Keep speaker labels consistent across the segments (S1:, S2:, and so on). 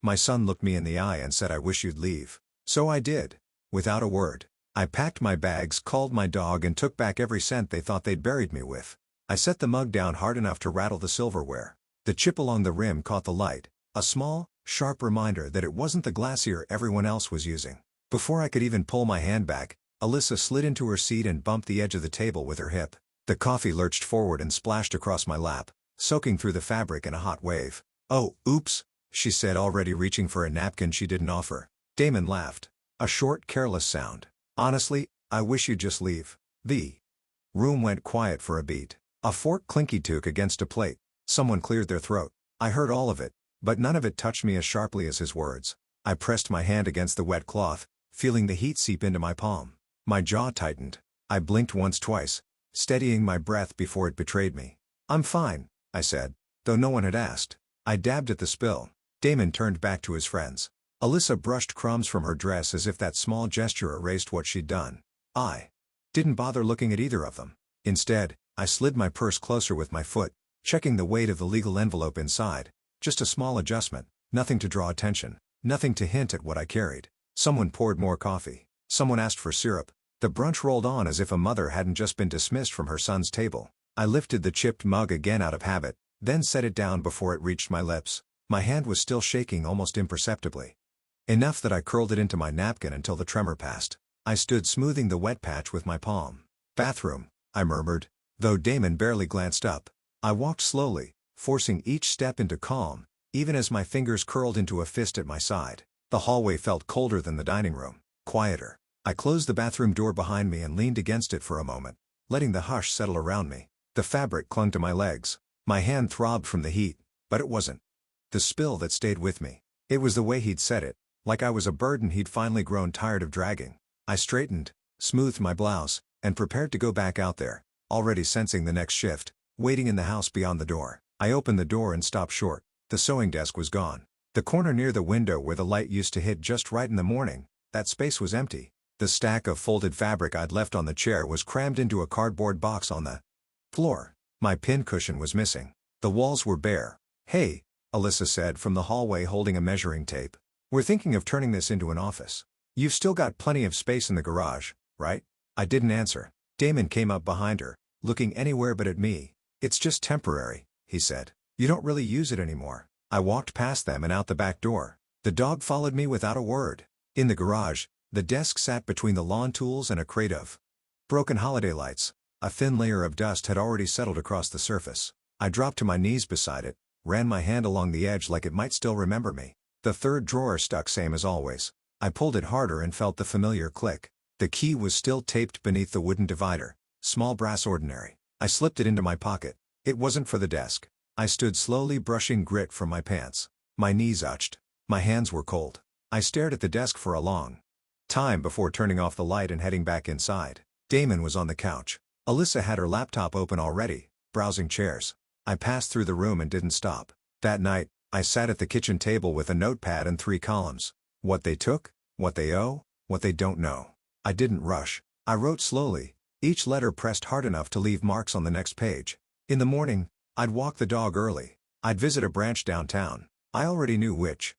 S1: My son looked me in the eye and said, "I wish you'd leave." So I did. Without a word. I packed my bags, called my dog, and took back every cent they thought they'd buried me with. I set the mug down hard enough to rattle the silverware. The chip along the rim caught the light, a small, sharp reminder that it wasn't the glacier everyone else was using. Before I could even pull my hand back, Alyssa slid into her seat and bumped the edge of the table with her hip. The coffee lurched forward and splashed across my lap, soaking through the fabric in a hot wave. "Oh, oops," she said, already reaching for a napkin she didn't offer. Damon laughed. A short, careless sound. "Honestly, I wish you'd just leave." The room went quiet for a beat. A fork clinky-took against a plate. Someone cleared their throat. I heard all of it, but none of it touched me as sharply as his words. I pressed my hand against the wet cloth, feeling the heat seep into my palm. My jaw tightened. I blinked once, twice, steadying my breath before it betrayed me. "I'm fine," I said, though no one had asked. I dabbed at the spill. Damon turned back to his friends. Alyssa brushed crumbs from her dress as if that small gesture erased what she'd done. I didn't bother looking at either of them. Instead, I slid my purse closer with my foot, checking the weight of the legal envelope inside. Just a small adjustment, nothing to draw attention, nothing to hint at what I carried. Someone poured more coffee. Someone asked for syrup. The brunch rolled on as if a mother hadn't just been dismissed from her son's table. I lifted the chipped mug again out of habit, then set it down before it reached my lips. My hand was still shaking almost imperceptibly. Enough that I curled it into my napkin until the tremor passed. I stood smoothing the wet patch with my palm. "Bathroom," I murmured, though Damon barely glanced up. I walked slowly, forcing each step into calm, even as my fingers curled into a fist at my side. The hallway felt colder than the dining room, quieter. I closed the bathroom door behind me and leaned against it for a moment, letting the hush settle around me. The fabric clung to my legs. My hand throbbed from the heat, but it wasn't the spill that stayed with me. It was the way he'd said it, like I was a burden he'd finally grown tired of dragging. I straightened, smoothed my blouse, and prepared to go back out there, already sensing the next shift, waiting in the house beyond the door. I opened the door and stopped short. The sewing desk was gone. The corner near the window where the light used to hit just right in the morning, that space was empty. The stack of folded fabric I'd left on the chair was crammed into a cardboard box on the floor. My pincushion was missing. The walls were bare. "Hey," Alyssa said from the hallway, holding a measuring tape. "We're thinking of turning this into an office. You've still got plenty of space in the garage, right?" I didn't answer. Damon came up behind her, looking anywhere but at me. "It's just temporary," he said. "You don't really use it anymore." I walked past them and out the back door. The dog followed me without a word. In the garage, the desk sat between the lawn tools and a crate of broken holiday lights. A thin layer of dust had already settled across the surface. I dropped to my knees beside it, ran my hand along the edge like it might still remember me. The third drawer stuck same as always. I pulled it harder and felt the familiar click. The key was still taped beneath the wooden divider, small brass ordinary. I slipped it into my pocket. It wasn't for the desk. I stood slowly brushing grit from my pants. My knees itched. My hands were cold. I stared at the desk for a long time before turning off the light and heading back inside. Damon was on the couch. Alyssa had her laptop open already, browsing chairs. I passed through the room and didn't stop. That night, I sat at the kitchen table with a notepad and 3 columns. What they took, what they owe, what they don't know. I didn't rush. I wrote slowly, each letter pressed hard enough to leave marks on the next page. In the morning, I'd walk the dog early. I'd visit a branch downtown. I already knew which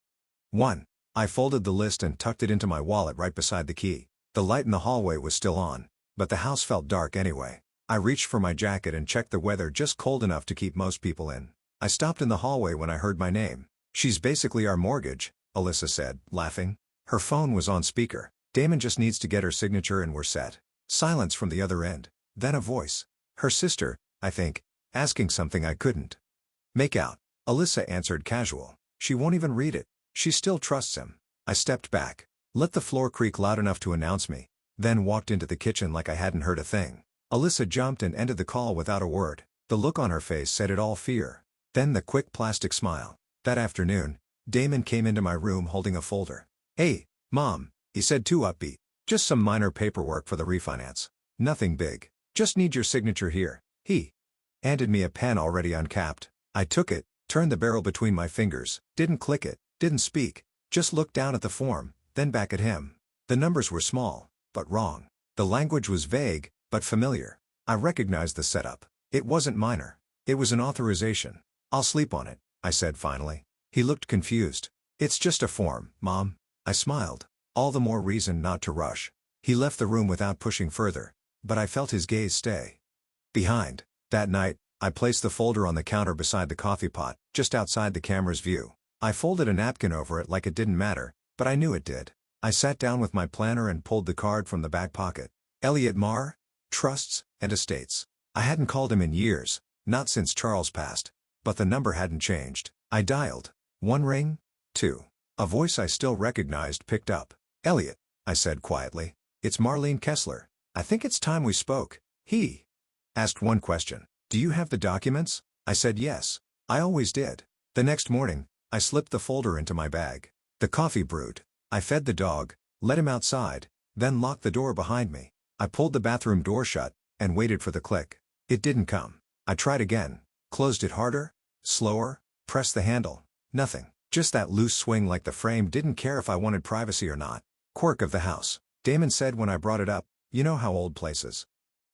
S1: one. I folded the list and tucked it into my wallet right beside the key. The light in the hallway was still on, but the house felt dark anyway. I reached for my jacket and checked the weather, just cold enough to keep most people in. I stopped in the hallway when I heard my name. "She's basically our mortgage," Alyssa said, laughing. Her phone was on speaker. "Damon just needs to get her signature and we're set." Silence from the other end. Then a voice. Her sister, I think, asking something I couldn't make out. Alyssa answered casual. "She won't even read it. She still trusts him." I stepped back, let the floor creak loud enough to announce me, then walked into the kitchen like I hadn't heard a thing. Alyssa jumped and ended the call without a word. The look on her face said it all, fear. Then the quick plastic smile. That afternoon, Damon came into my room holding a folder. "Hey, Mom," he said too upbeat. "Just some minor paperwork for the refinance. Nothing big. Just need your signature here." He handed me a pen already uncapped. I took it, turned the barrel between my fingers, didn't click it, didn't speak, just looked down at the form, then back at him. The numbers were small, but wrong. The language was vague, but familiar. I recognized the setup. It wasn't minor. It was an authorization. "I'll sleep on it," I said finally. He looked confused. It's just a form, Mom. I smiled. All the more reason not to rush. He left the room without pushing further, but I felt his gaze stay behind. That night, I placed the folder on the counter beside the coffee pot, just outside the camera's view. I folded a napkin over it like it didn't matter, but I knew it did. I sat down with my planner and pulled the card from the back pocket. Elliot Marr, Trusts and Estates. I hadn't called him in years, not since Charles passed. But the number hadn't changed. I dialed. One ring, two. A voice I still recognized picked up. Elliot, I said quietly. It's Marlene Kessler. I think it's time we spoke. He asked one question. Do you have the documents? I said yes. I always did. The next morning, I slipped the folder into my bag. The coffee brewed. I fed the dog, let him outside, then locked the door behind me. I pulled the bathroom door shut, and waited for the click. It didn't come. I tried again, closed it harder, slower, pressed the handle. Nothing. Just that loose swing like the frame didn't care if I wanted privacy or not. Quirk of the house. Damon said when I brought it up, you know how old places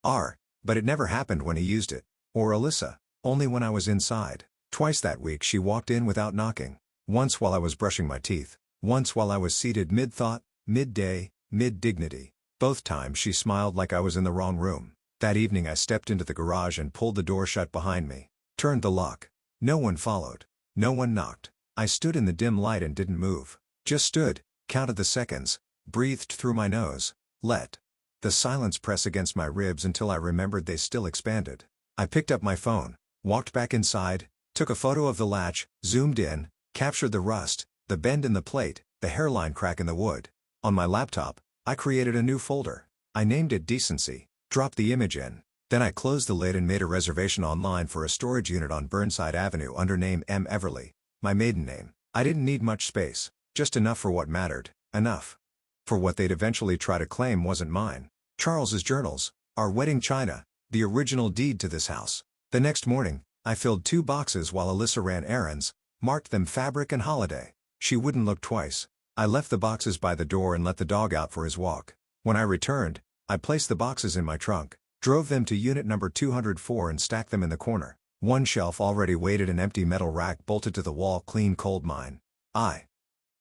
S1: are, but it never happened when he used it. Or Alyssa, only when I was inside. Twice that week she walked in without knocking. Once while I was brushing my teeth. Once while I was seated mid-thought, mid-day, mid-dignity. Both times she smiled like I was in the wrong room. That evening I stepped into the garage and pulled the door shut behind me. Turned the lock. No one followed. No one knocked. I stood in the dim light and didn't move. Just stood, counted the seconds, breathed through my nose, let the silence press against my ribs until I remembered they still expanded. I picked up my phone, walked back inside, took a photo of the latch, zoomed in, captured the rust, the bend in the plate, the hairline crack in the wood. On my laptop, I created a new folder. I named it Decency, dropped the image in. Then I closed the lid and made a reservation online for a storage unit on Burnside Avenue under name M. Everly, my maiden name. I didn't need much space, just enough for what mattered, enough for what they'd eventually try to claim wasn't mine. Charles's journals, our wedding china, the original deed to this house. The next morning, I filled 2 boxes while Alyssa ran errands, marked them fabric and holiday. She wouldn't look twice. I left the boxes by the door and let the dog out for his walk. When I returned, I placed the boxes in my trunk, drove them to unit number 204 and stacked them in the corner. One shelf already weighted, an empty metal rack bolted to the wall, clean cold mine. I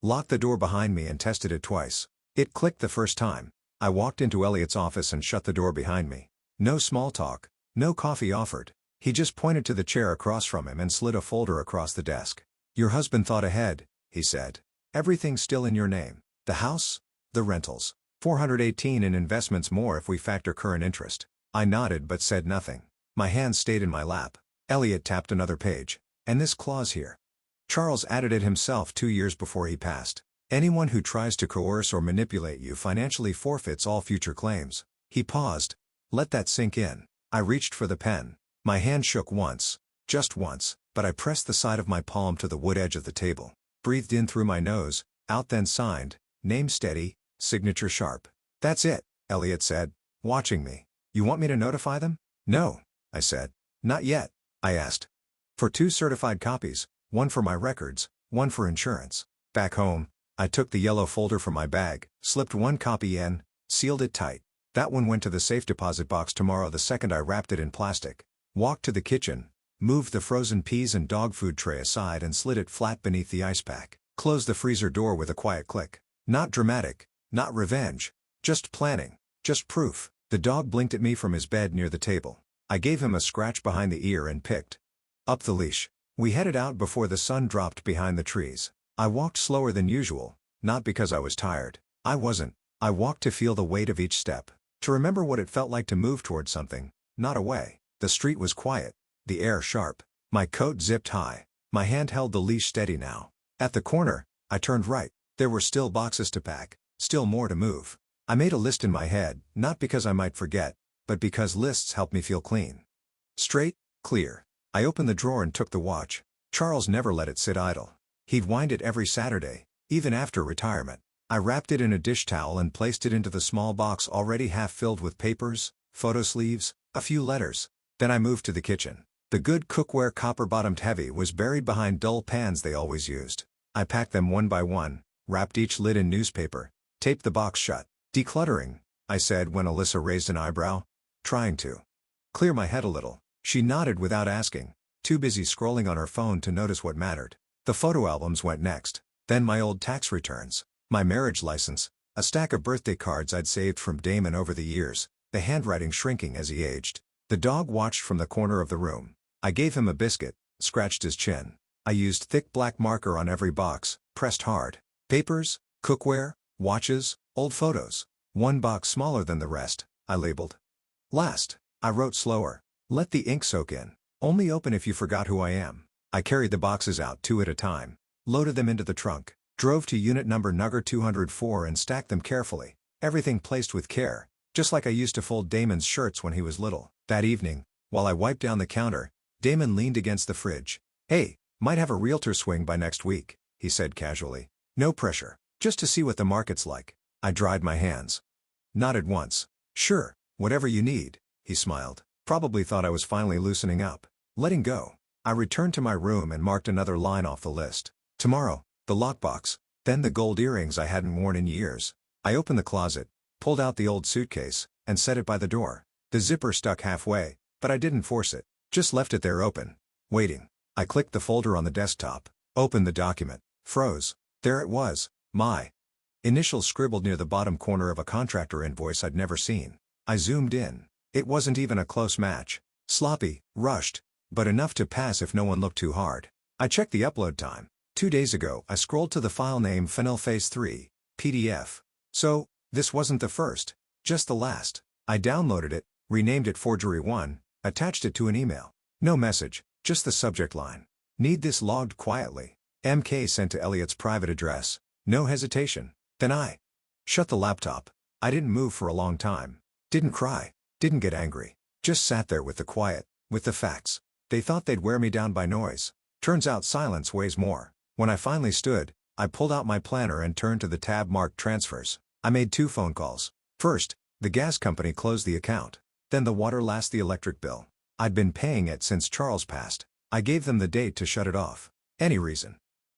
S1: locked the door behind me and tested it twice. It clicked the first time. I walked into Elliot's office and shut the door behind me. No small talk, no coffee offered. He just pointed to the chair across from him and slid a folder across the desk. Your husband thought ahead, he said. Everything's still in your name. The house, the rentals, $418 in investments more if we factor current interest. I nodded but said nothing. My hand stayed in my lap. Elliot tapped another page. And this clause here. Charles added it himself 2 years before he passed. Anyone who tries to coerce or manipulate you financially forfeits all future claims. He paused. Let that sink in. I reached for the pen. My hand shook once. Just once, but I pressed the side of my palm to the wood edge of the table. Breathed in through my nose, out, then signed. Name steady, signature sharp. That's it, Elliot said, watching me. You want me to notify them? No, I said. Not yet, I asked. For 2 certified copies, one for my records, one for insurance. Back home, I took the yellow folder from my bag, slipped 1 copy in, sealed it tight. That one went to the safe deposit box tomorrow the second I wrapped it in plastic. Walked to the kitchen, moved the frozen peas and dog food tray aside and slid it flat beneath the ice pack. Closed the freezer door with a quiet click. Not dramatic, not revenge. Just planning, just proof. The dog blinked at me from his bed near the table. I gave him a scratch behind the ear and picked up the leash. We headed out before the sun dropped behind the trees. I walked slower than usual, not because I was tired. I wasn't. I walked to feel the weight of each step, to remember what it felt like to move toward something, not away. The street was quiet, the air sharp. My coat zipped high. My hand held the leash steady now. At the corner, I turned right. There were still boxes to pack, still more to move. I made a list in my head, not because I might forget, but because lists help me feel clean. Straight, clear. I opened the drawer and took the watch. Charles never let it sit idle. He'd wind it every Saturday, even after retirement. I wrapped it in a dish towel and placed it into the small box already half filled with papers, photo sleeves, a few letters. Then I moved to the kitchen. The good cookware, copper-bottomed heavy, was buried behind dull pans they always used. I packed them one by one, wrapped each lid in newspaper, taped the box shut. Decluttering, I said when Alyssa raised an eyebrow. Trying to clear my head a little. She nodded without asking, too busy scrolling on her phone to notice what mattered. The photo albums went next. Then my old tax returns, my marriage license, a stack of birthday cards I'd saved from Damon over the years, the handwriting shrinking as he aged. The dog watched from the corner of the room. I gave him a biscuit, scratched his chin. I used thick black marker on every box, pressed hard. Papers, cookware, watches, old photos. One box smaller than the rest, I labeled. Last, I wrote slower. Let the ink soak in. Only open if you forgot who I am. I carried the boxes out 2 at a time. Loaded them into the trunk. Drove to unit number Nugger 204 and stacked them carefully. Everything placed with care, just like I used to fold Damon's shirts when he was little. That evening, while I wiped down the counter, Damon leaned against the fridge. "Hey, might have a realtor swing by next week," he said casually. "No pressure, just to see what the market's like." I dried my hands. Nodded once. "Sure, whatever you need," he smiled. Probably thought I was finally loosening up. Letting go. I returned to my room and marked another line off the list. Tomorrow, the lockbox, then the gold earrings I hadn't worn in years. I opened the closet, pulled out the old suitcase, and set it by the door. The zipper stuck halfway, but I didn't force it, just left it there open, waiting. I clicked the folder on the desktop, opened the document, froze. There it was, my initials scribbled near the bottom corner of a contractor invoice I'd never seen. I zoomed in. It wasn't even a close match. Sloppy, rushed, but enough to pass if no one looked too hard. I checked the upload time. 2 days ago I scrolled to the file name Phase 3, PDF. So, this wasn't the first, just the last. I downloaded it, renamed it Forgery 1, attached it to an email. No message, just the subject line. Need this logged quietly. MK sent to Elliot's private address. No hesitation. Then I shut the laptop. I didn't move for a long time. Didn't cry. Didn't get angry. Just sat there with the quiet, with the facts. They thought they'd wear me down by noise. Turns out silence weighs more. When I finally stood, I pulled out my planner and turned to the tab marked Transfers. I made 2 phone calls. First, the gas company closed the account. Then the water, last the electric bill. I'd been paying it since Charles passed. I gave them the date to shut it off. Any reason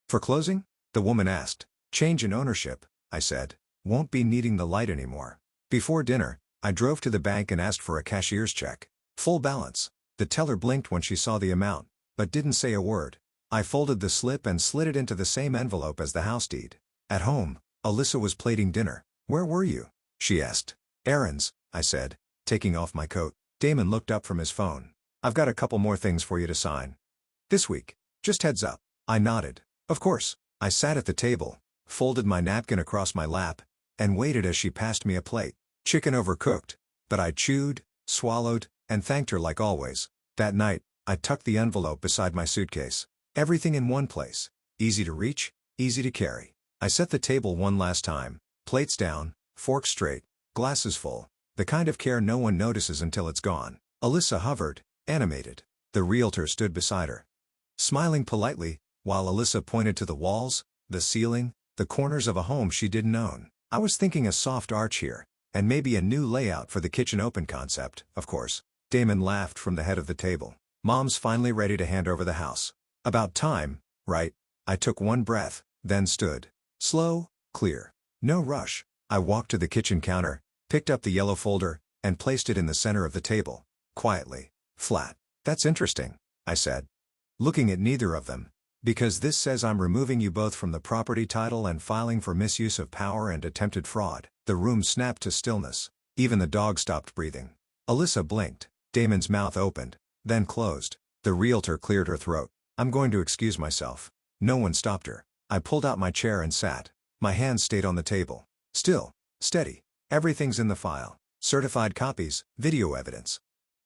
S1: for closing? The woman asked. Change in ownership, I said. Won't be needing the light anymore. Before dinner, I drove to the bank and asked for a cashier's check. Full balance. The teller blinked when she saw the amount, but didn't say a word. I folded the slip and slid it into the same envelope as the house deed. At home, Alyssa was plating dinner. Where were you? She asked. Errands, I said, taking off my coat. Damon looked up from his phone. I've got a couple more things for you to sign. This week. Just heads up. I nodded. Of course. I sat at the table, folded my napkin across my lap, and waited as she passed me a plate. Chicken overcooked, but I chewed, swallowed, and thanked her like always. That night, I tucked the envelope beside my suitcase. Everything in one place. Easy to reach, easy to carry. I set the table one last time. Plates down, forks straight, glasses full. The kind of care no one notices until it's gone. Alyssa hovered, animated. The realtor stood beside her, smiling politely, while Alyssa pointed to the walls, the ceiling, the corners of a home she didn't own. I was thinking a soft arch here, and maybe a new layout for the kitchen open concept, of course. Damon laughed from the head of the table. Mom's finally ready to hand over the house. About time, right? I took one breath, then stood. Slow, clear. No rush. I walked to the kitchen counter, picked up the yellow folder, and placed it in the center of the table. Quietly. Flat. That's interesting, I said, looking at neither of them. Because this says I'm removing you both from the property title and filing for misuse of power and attempted fraud. The room snapped to stillness. Even the dog stopped breathing. Alyssa blinked. Damon's mouth opened, then closed. The realtor cleared her throat. I'm going to excuse myself. No one stopped her. I pulled out my chair and sat. My hands stayed on the table. Still. Steady. Everything's in the file. Certified copies, video evidence.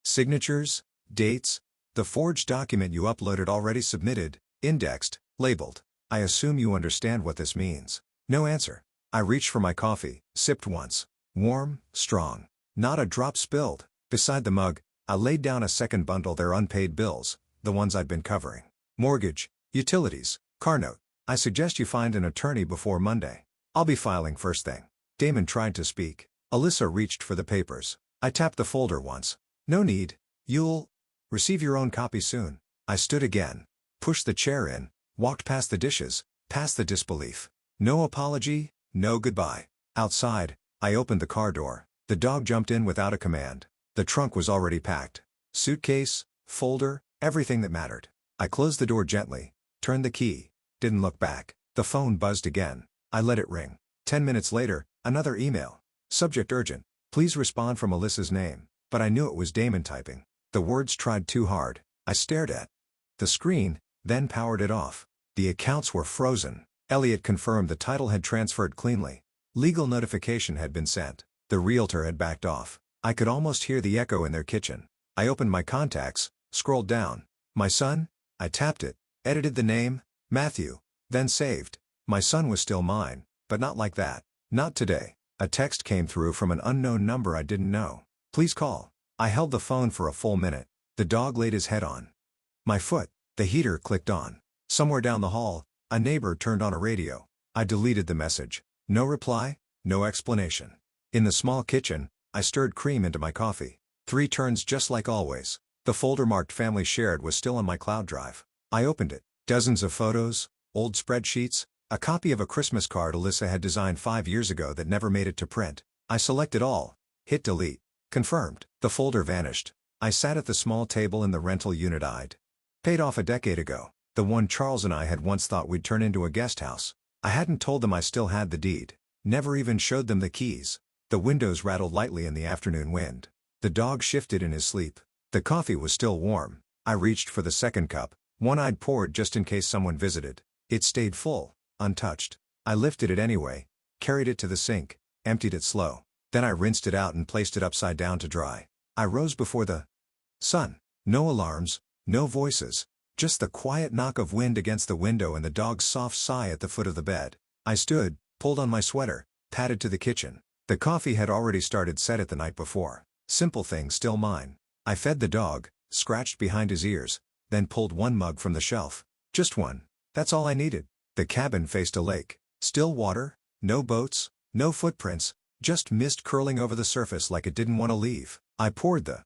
S1: Signatures, dates. The forged document you uploaded already submitted, indexed, labeled. I assume you understand what this means. No answer. I reached for my coffee, sipped once. Warm, strong. Not a drop spilled. Beside the mug, I laid down a second bundle their unpaid bills, the ones I'd been covering. Mortgage, utilities, car note. I suggest you find an attorney before Monday. I'll be filing first thing. Damon tried to speak. Alyssa reached for the papers. I tapped the folder once. No need. You'll receive your own copy soon. I stood again, pushed the chair in, walked past the dishes, past the disbelief. No apology, no goodbye. Outside, I opened the car door. The dog jumped in without a command. The trunk was already packed. Suitcase, folder, everything that mattered. I closed the door gently, turned the key, didn't look back. The The phone buzzed again. I let it ring. 10 minutes later, another email. Subject urgent. Please respond from Alyssa's name. But I knew it was Damon typing. The words tried too hard. I stared at the screen, then powered it off. The accounts were frozen. Elliot confirmed the title had transferred cleanly. Legal notification had been sent. The realtor had backed off. I could almost hear the echo in their kitchen. I opened my contacts, scrolled down. My son? I tapped it, edited the name, Matthew, then saved. My son was still mine, but not like that. Not today. A text came through from an unknown number I didn't know. Please call. I held the phone for a full minute. The dog laid his head on my foot. The heater clicked on. Somewhere down the hall, a neighbor turned on a radio. I deleted the message. No reply, no explanation. In the small kitchen, I stirred cream into my coffee. 3 turns just like always. The folder marked Family Shared was still on my cloud drive. I opened it. Dozens of photos, old spreadsheets, a copy of a Christmas card Alyssa had designed 5 years ago that never made it to print. I selected all, hit delete. Confirmed. The folder vanished. I sat at the small table in the rental unit I'd paid off a decade ago. The one Charles and I had once thought we'd turn into a guest house. I hadn't told them I still had the deed. Never even showed them the keys. The windows rattled lightly in the afternoon wind. The dog shifted in his sleep. The coffee was still warm. I reached for the second cup, one I'd poured just in case someone visited. It stayed full, untouched. I lifted it anyway, carried it to the sink, emptied it slow. Then I rinsed it out and placed it upside down to dry. I rose before the sun. No alarms, no voices, just the quiet knock of wind against the window and the dog's soft sigh at the foot of the bed. I stood, pulled on my sweater, padded to the kitchen. The coffee had already started set it the night before. Simple things still mine. I fed the dog, scratched behind his ears, then pulled one mug from the shelf. Just one. That's all I needed. The cabin faced a lake. Still water, no boats, no footprints, just mist curling over the surface like it didn't want to leave. I poured the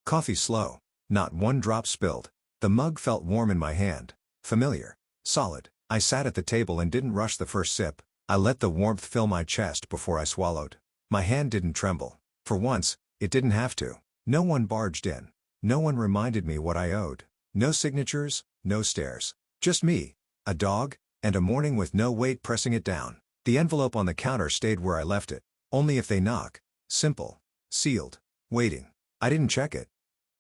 S1: coffee slow. Not one drop spilled. The mug felt warm in my hand. Familiar. Solid. I sat at the table and didn't rush the first sip. I let the warmth fill my chest before I swallowed. My hand didn't tremble. For once, it didn't have to. No one barged in. No one reminded me what I owed. No signatures, no stares. Just me, a dog, and a morning with no weight pressing it down. The envelope on the counter stayed where I left it. Only if they knock. Simple. Sealed. Waiting. I didn't check it.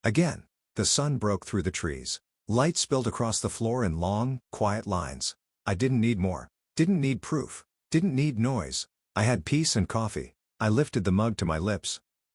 S1: Again. The sun broke through the trees. Light spilled across the floor in long, quiet lines. I didn't need more. Didn't need proof. Didn't need noise. I had peace and coffee. I lifted the mug to my lips,